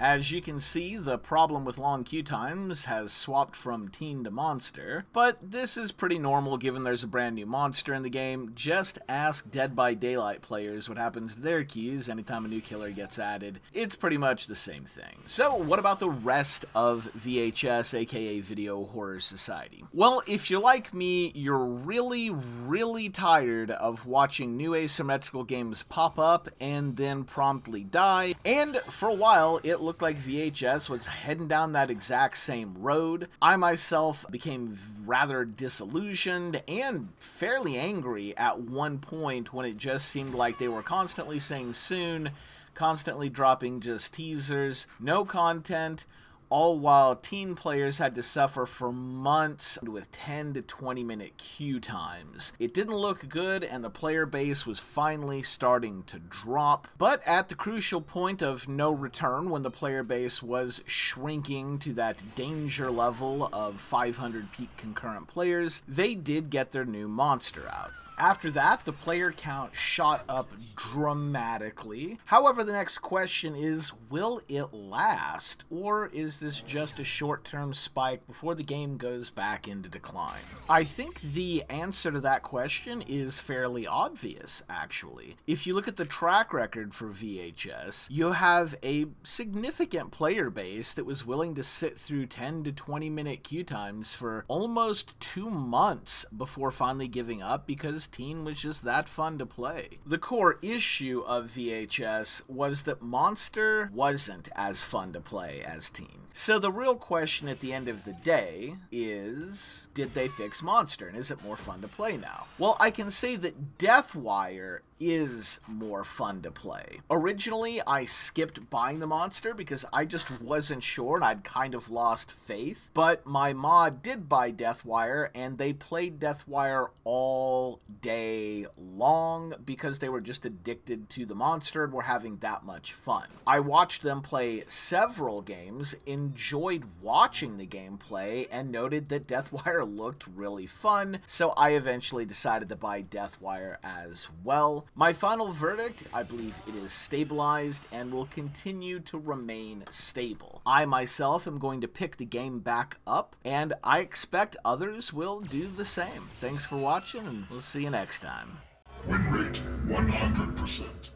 As you can see, the problem with long queue times has swapped from teen to monster, but this is pretty normal given there's a brand new monster in the game. Just ask Dead by Daylight players what happens to their queues anytime a new killer gets added. It's pretty much the same thing. So what about the rest of VHS, aka Video Horror Society? Well, if you're like me, you're really tired of watching new asymmetrical games pop up and then promptly die, and for a while it looked like VHS was heading down that exact same road. I myself became rather disillusioned and fairly angry at one point when it just seemed like they were constantly saying soon, constantly dropping just teasers, no content, all while teen players had to suffer for months with 10 to 20 minute queue times. It didn't look good, and the player base was finally starting to drop, but at the crucial point of no return, when the player base was shrinking to that danger level of 500 peak concurrent players, they did get their new monster out. After that, the player count shot up dramatically. However, the next question is, will it last? Or is this just a short-term spike before the game goes back into decline? I think the answer to that question is fairly obvious, actually. If you look at the track record for VHS, you have a significant player base that was willing to sit through 10 to 20 minute queue times for almost 2 months before finally giving up because teen was just that fun to play. The core issue of VHS was that Monster wasn't as fun to play as teen. So the real question at the end of the day is, did they fix Monster, and is it more fun to play now? Well, I can say that Deathwire is more fun to play. Originally, I skipped buying the monster because I just wasn't sure and I'd kind of lost faith, but my mod did buy Deathwire and they played Deathwire all day long because they were just addicted to the monster and were having that much fun. I watched them play several games, enjoyed watching the gameplay, and noted that Deathwire looked really fun, so I eventually decided to buy Deathwire as well. My final verdict, I believe it is stabilized and will continue to remain stable. I myself am going to pick the game back up, and I expect others will do the same. Thanks for watching, and we'll see you next time. Win rate 100%.